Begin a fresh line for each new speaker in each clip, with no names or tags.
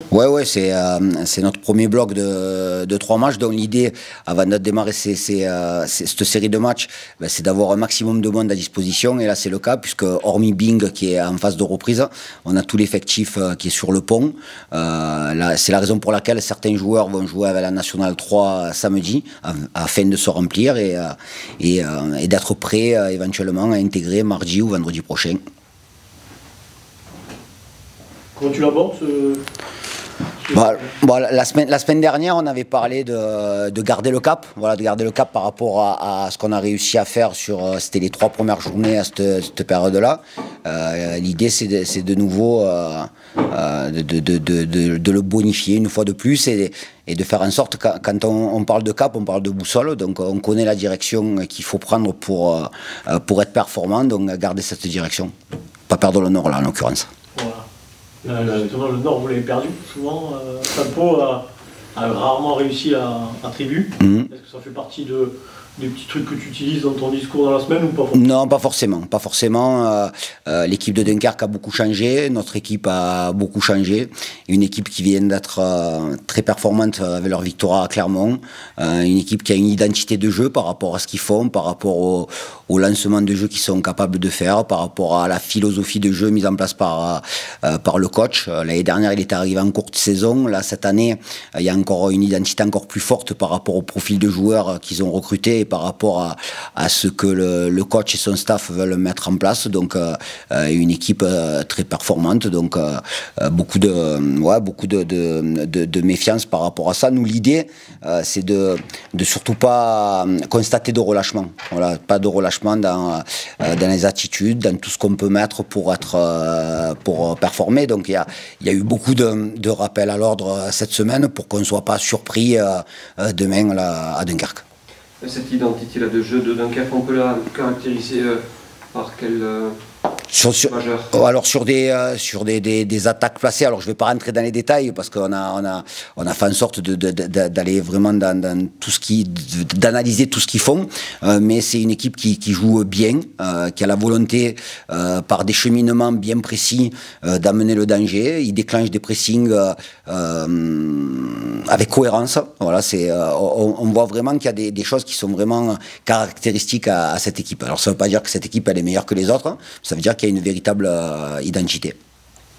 Ouais, c'est notre premier bloc de 3 matchs. Donc l'idée, avant de démarrer cette série de matchs, ben, c'est d'avoir un maximum de monde à disposition. Et là, c'est le cas, puisque hormis Bing, qui est en phase de reprise, on a tout l'effectif qui est sur le pont. C'est la raison pour laquelle certains joueurs vont jouer avec la Nationale 3 samedi, afin de se remplir et d'être prêts éventuellement à intégrer mardi ou vendredi prochain.
Comment tu l'abordes
la semaine dernière, on avait parlé de garder le cap, de garder le cap par rapport à ce qu'on a réussi à faire c'était les 3 premières journées à cette période-là. L'idée, c'est de nouveau de le bonifier une fois de plus et de faire en sorte que quand on parle de cap, on parle de boussole, donc on connaît la direction qu'il faut prendre pour être performant, donc garder cette direction, pas perdre le nord là en l'occurrence.
Justement, le Nord, vous l'avez perdu souvent. Tempo a rarement réussi à Tribu. Est-ce que ça fait partie des petits trucs que tu utilises dans ton discours dans la semaine ou pas forcément?
Non, pas forcément. L'équipe de Dunkerque a beaucoup changé, notre équipe a beaucoup changé. Une équipe qui vient d'être très performante avec leur victoire à Clermont. Une équipe qui a une identité de jeu par rapport à ce qu'ils font, par rapport au lancement de jeu qu'ils sont capables de faire, par rapport à la philosophie de jeu mise en place par le coach. L'année dernière, il était arrivé en courte saison. Là, cette année, il y a encore une identité encore plus forte par rapport au profil de joueurs qu'ils ont recrutés, par rapport à ce que le coach et son staff veulent mettre en place. Donc une équipe très performante, donc beaucoup de méfiance par rapport à ça. Nous, l'idée, c'est de surtout pas constater de relâchement. Voilà, pas de relâchement dans les attitudes, dans tout ce qu'on peut mettre pour performer. Donc il y a eu beaucoup de rappels à l'ordre cette semaine pour qu'on ne soit pas surpris demain à Dunkerque.
Cette identité-là de jeu de Dunkerque, on peut la caractériser par quel majeur?
Alors sur des attaques placées, alors je ne vais pas rentrer dans les détails parce qu'on a fait en sorte d'aller vraiment dans tout ce d'analyser tout ce qu'ils font, mais c'est une équipe qui joue bien, qui a la volonté par des cheminements bien précis d'amener le danger. Ils déclenchent des pressings avec cohérence. Voilà, on voit vraiment qu'il y a des choses qui sont vraiment caractéristiques à cette équipe. Alors ça ne veut pas dire que cette équipe elle est meilleure que les autres, hein. Ça veut dire qu'il y a une véritable identité.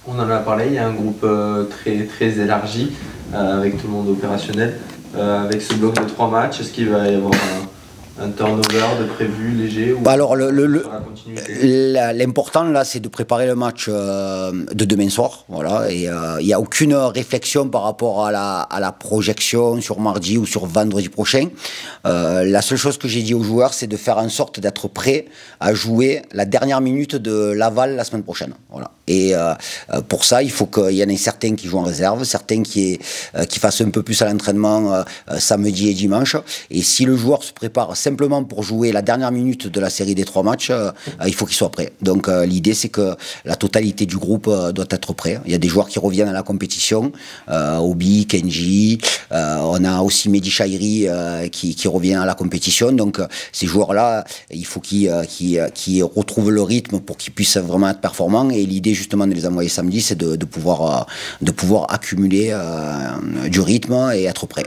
On en a parlé, il y a un groupe très, très élargi, avec tout le monde opérationnel, avec ce bloc de 3 matchs. Est-ce qu'il va y avoir un turnover de prévu léger ou
alors l'important là, c'est de préparer le match de demain soir. Voilà, et il n'y a aucune réflexion par rapport à la projection sur mardi ou sur vendredi prochain. La seule chose que j'ai dit aux joueurs, c'est de faire en sorte d'être prêt à jouer la dernière minute de Laval la semaine prochaine. Voilà. Et pour ça, il faut qu'il y en ait certains qui jouent en réserve, certains qui fassent un peu plus à l'entraînement samedi et dimanche. Et si le joueur se prépare simplement pour jouer la dernière minute de la série des 3 matchs, il faut qu'il soit prêt. Donc l'idée, c'est que la totalité du groupe doit être prêt. Il y a des joueurs qui reviennent à la compétition, Obi, Kenji, on a aussi Mehdi Chahiri qui revient à la compétition. Donc ces joueurs-là, il faut qu'ils retrouvent le rythme pour qu'ils puissent vraiment être performants. Et l'idée justement de les envoyer samedi, c'est de pouvoir accumuler du rythme et être prêt.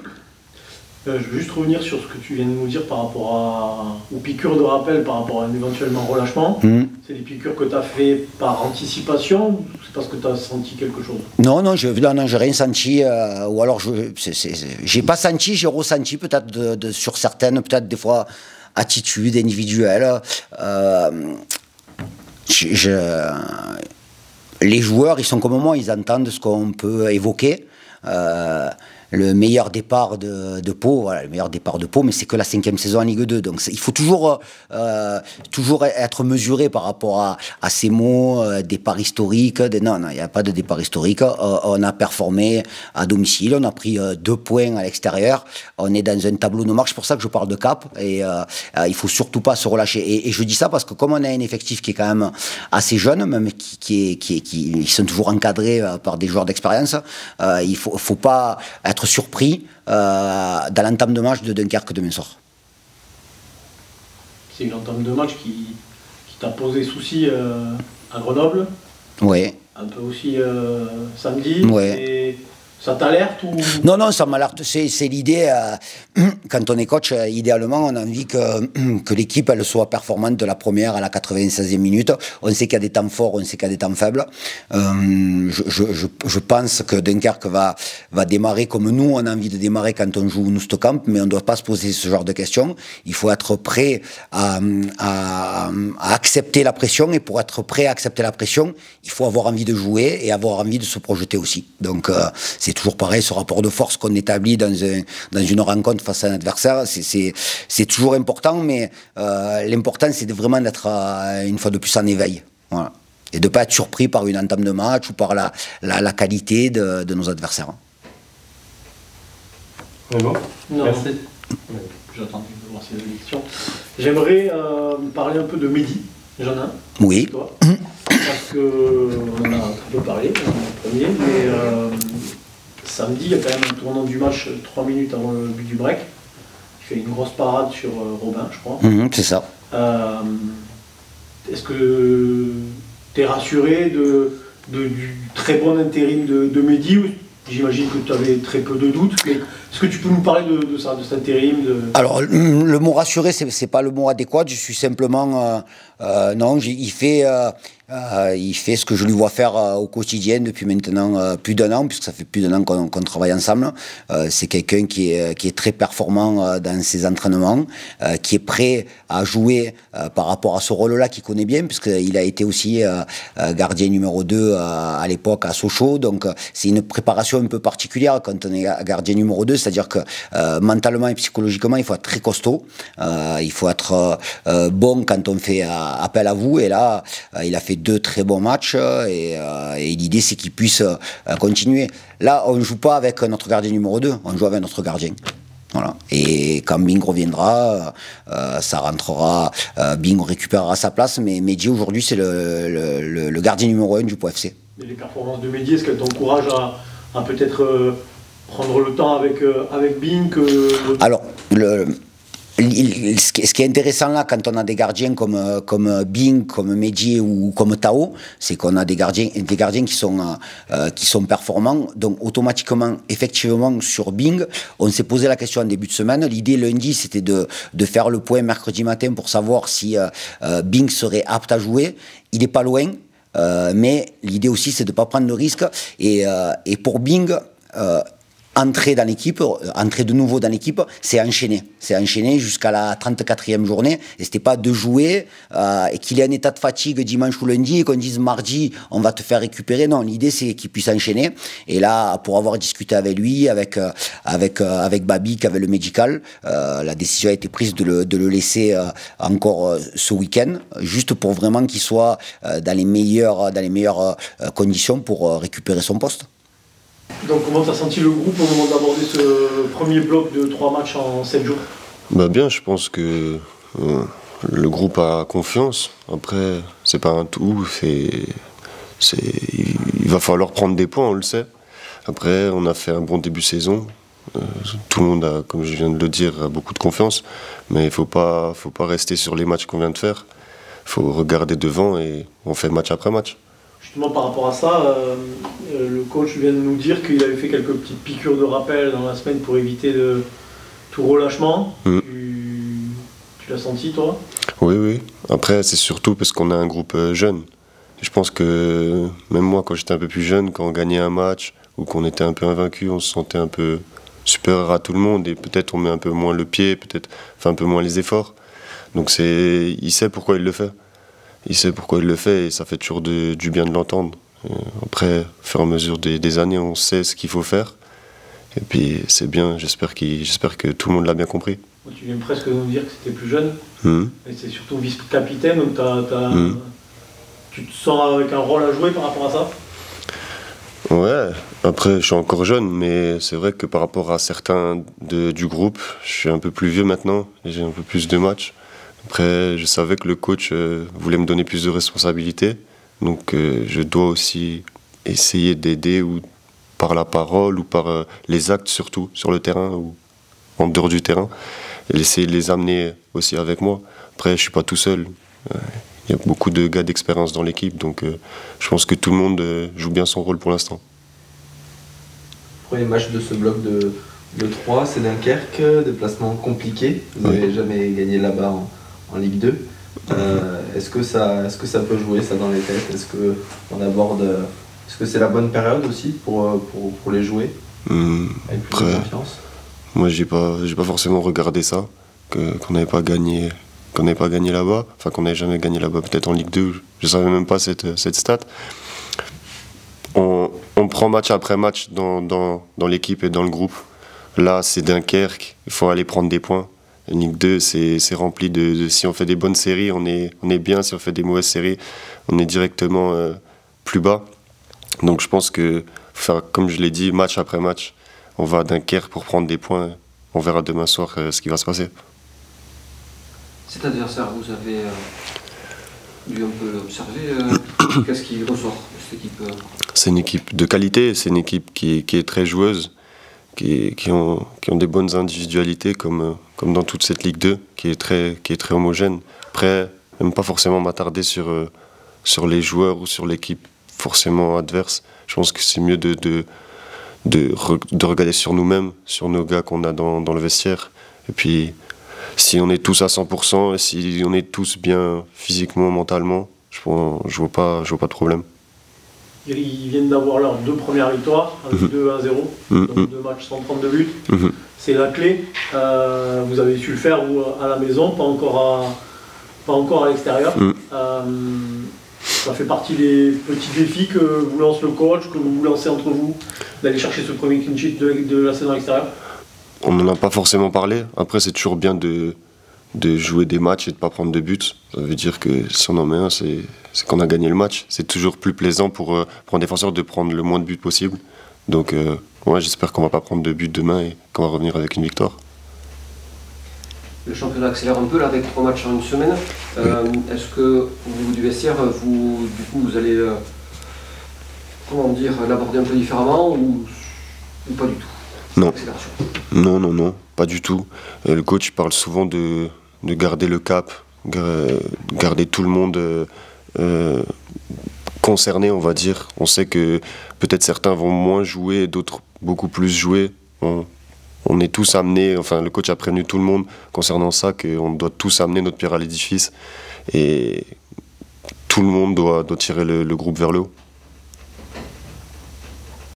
Je veux juste revenir sur ce que tu viens de nous dire par rapport aux piqûres de rappel, par rapport à un éventuellement relâchement. C'est des piqûres que tu as fait par anticipation ou c'est parce que tu as senti quelque chose?
Non, j'ai rien senti. Ou alors, j'ai pas senti, j'ai ressenti peut-être sur certaines, peut-être des fois, attitudes individuelles. Les joueurs, ils sont comme moi, ils entendent ce qu'on peut évoquer. Le meilleur départ de Pau, voilà, le meilleur départ de Pau, mais c'est que la 5e saison en Ligue 2. Donc il faut toujours être mesuré par rapport à ces mots, départ historique. Non, il n'y a pas de départ historique. On a performé à domicile, on a pris 2 points à l'extérieur. On est dans un tableau de marche, c'est pour ça que je parle de cap. Et il faut surtout pas se relâcher. Et je dis ça parce que comme on a un effectif qui est quand même assez jeune, même qui sont toujours encadrés par des joueurs d'expérience, il faut pas être surpris dans l'entame de match de Dunkerque demain soir.
C'est une entame de match qui t'a posé souci à Grenoble.
Oui.
Un peu aussi samedi.
Oui.
Et Ça t'alerte ou...
Non, ça m'alerte. C'est l'idée, quand on est coach, idéalement, on a envie que l'équipe elle soit performante de la première à la 96e minute. On sait qu'il y a des temps forts, on sait qu'il y a des temps faibles. Je pense que Dunkerque va démarrer comme nous, on a envie de démarrer quand on joue Noustecamp, mais on ne doit pas se poser ce genre de questions. Il faut être prêt à accepter la pression, et pour être prêt à accepter la pression, il faut avoir envie de jouer et avoir envie de se projeter aussi. Donc, c'est toujours pareil, ce rapport de force qu'on établit dans une rencontre face à un adversaire, c'est toujours important, mais l'important c'est vraiment d'être une fois de plus en éveil. Voilà. Et de ne pas être surpris par une entame de match ou par la qualité de nos adversaires.
Bon, merci.
J'attends de voir si vous avez des questions. J'aimerais parler un peu de Mehdi. J'en ai un.
Oui.
Toi, parce qu'on en a un peu parlé en premier, mais samedi, il y a quand même un tournant du match 3 minutes avant le but du break. Il fait une grosse parade sur Robin, je crois.
C'est ça.
Est-ce que tu es rassuré du très bon intérim de Mehdi? J'imagine que tu avais très peu de doutes, mais est-ce que tu peux nous parler de ça, de cet intérim
Alors, le mot rassuré, c'est pas le mot adéquat, je suis simplement... non, il fait ce que je lui vois faire au quotidien depuis maintenant plus d'1 an, puisque ça fait plus d'1 an qu'on travaille ensemble. C'est quelqu'un qui est très performant dans ses entraînements, qui est prêt à jouer par rapport à ce rôle-là qu'il connaît bien, puisqu'il a été aussi gardien numéro 2 à l'époque à Sochaux. Donc, c'est une préparation un peu particulière quand on est gardien numéro 2, c'est-à-dire que mentalement et psychologiquement, il faut être très costaud, il faut être bon quand on fait appel à vous, et là, il a fait 2 très bons matchs, et l'idée c'est qu'il puisse continuer. Là, on ne joue pas avec notre gardien numéro 2, on joue avec notre gardien. Voilà. Et quand Bing reviendra, ça rentrera, Bing récupérera sa place, mais Mehdi aujourd'hui c'est le gardien numéro 1 du Pau FC.
Et les performances de Mehdi, est-ce qu'elles t'encouragent à peut-être prendre le temps avec Bing
Alors, ce qui est intéressant là, quand on a des gardiens comme Bing, comme Mehdi ou comme Tao, c'est qu'on a des gardiens qui sont performants. Donc automatiquement, effectivement, sur Bing, on s'est posé la question en début de semaine. L'idée lundi, c'était de faire le point mercredi matin pour savoir si Bing serait apte à jouer. Il n'est pas loin, mais l'idée aussi, c'est de ne pas prendre de risque. Et pour Bing... entrer de nouveau dans l'équipe, c'est enchaîner. C'est enchaîner jusqu'à la 34e journée. Et c'était pas de jouer et qu'il ait un état de fatigue dimanche ou lundi et qu'on dise mardi, on va te faire récupérer. Non, l'idée c'est qu'il puisse enchaîner. Et là, pour avoir discuté avec lui, avec Babi, qui avait le médical, la décision a été prise de le laisser encore ce week-end, juste pour vraiment qu'il soit dans les meilleures conditions pour récupérer son poste.
Donc comment tu as senti le groupe au moment d'aborder ce premier bloc de 3 matchs en 7 jours?
Bien, je pense que le groupe a confiance. Après, c'est pas un tout, il va falloir prendre des points, on le sait. Après, on a fait un bon début de saison. Tout le monde a, comme je viens de le dire, beaucoup de confiance. Mais il faut pas rester sur les matchs qu'on vient de faire. Il faut regarder devant et on fait match après match.
Justement, par rapport à ça, le coach vient de nous dire qu'il avait fait quelques petites piqûres de rappel dans la semaine pour éviter tout relâchement. Tu l'as senti, toi?
Oui. Après, c'est surtout parce qu'on a un groupe jeune. Je pense que même moi, quand j'étais un peu plus jeune, quand on gagnait un match ou qu'on était un peu invaincu, on se sentait un peu supérieur à tout le monde et peut-être on met un peu moins le pied, peut-être un peu moins les efforts. Donc il sait pourquoi il le fait. Il sait pourquoi il le fait et ça fait toujours du bien de l'entendre. Après, au fur et à mesure des années, on sait ce qu'il faut faire. Et puis c'est bien, j'espère que tout le monde l'a bien compris.
Tu viens presque de nous dire que c'était plus jeune. Et c'est surtout vice-capitaine, donc tu te sens avec un rôle à jouer par rapport à ça?
Ouais, après je suis encore jeune, mais c'est vrai que par rapport à certains du groupe, je suis un peu plus vieux maintenant et j'ai un peu plus de matchs. Après, je savais que le coach voulait me donner plus de responsabilités, donc je dois aussi essayer d'aider ou par la parole ou par les actes surtout sur le terrain ou en dehors du terrain, et essayer de les amener aussi avec moi. Après, je suis pas tout seul. Il y a beaucoup de gars d'expérience dans l'équipe, donc je pense que tout le monde joue bien son rôle pour l'instant.
Premier match de ce bloc de 3, c'est Dunkerque, déplacement compliqué. Vous n'avez jamais gagné là-bas en Ligue 2. Est-ce que ça peut jouer ça dans les têtes? Est-ce que c'est la bonne période aussi pour les jouer avec plus de confiance?
Moi, j'ai pas forcément regardé ça, qu'on n'avait pas gagné là-bas, enfin qu'on n'avait jamais gagné là-bas, peut-être en Ligue 2. Je savais même pas cette stat. On prend match après match dans l'équipe et dans le groupe. Là, c'est Dunkerque, il faut aller prendre des points. Ligue 2, c'est rempli de si on fait des bonnes séries, on est bien. Si on fait des mauvaises séries, on est directement plus bas. Donc je pense que faut faire, comme je l'ai dit, match après match. On va à Dunkerque pour prendre des points. On verra demain soir ce qui va se passer.
Cet adversaire, vous avez dû un peu l'observer. Qu'est-ce qui ressort de cette équipe?
C'est une équipe de qualité, c'est une équipe qui est très joueuse, qui ont des bonnes individualités comme dans toute cette Ligue 2, qui est très homogène. Après, même pas forcément m'attarder sur les joueurs ou sur l'équipe forcément adverse. Je pense que c'est mieux de regarder sur nous-mêmes, sur nos gars qu'on a dans le vestiaire. Et puis, si on est tous à 100%, et si on est tous bien physiquement, mentalement, je vois pas de problème.
Ils viennent d'avoir leurs 2 premières victoires, 2-1-0, donc 2 matchs sans prendre de but. C'est la clé. Vous avez su le faire vous, à la maison, pas encore à l'extérieur. Ça fait partie des petits défis que vous lance le coach, que vous lancez entre vous, d'aller chercher ce premier clean sheet de la saison extérieure.
On n'en a pas forcément parlé. Après, c'est toujours bien de jouer des matchs et de ne pas prendre de buts. Ça veut dire que si on en met un, c'est qu'on a gagné le match. C'est toujours plus plaisant pour un défenseur de prendre le moins de buts possible. Donc, j'espère qu'on ne va pas prendre de buts demain et qu'on va revenir avec une victoire.
Le championnat accélère un peu là, avec 3 matchs en une semaine. Est-ce que au niveau du vestiaire, vous allez l'aborder un peu différemment ou pas du tout?
Non. Non, pas du tout. Le coach parle souvent de garder le cap, garder tout le monde concerné, on va dire. On sait que peut-être certains vont moins jouer, d'autres beaucoup plus jouer. On est tous amenés, enfin le coach a prévenu tout le monde concernant ça, qu'on doit tous amener notre pierre à l'édifice et tout le monde doit tirer le groupe vers le haut.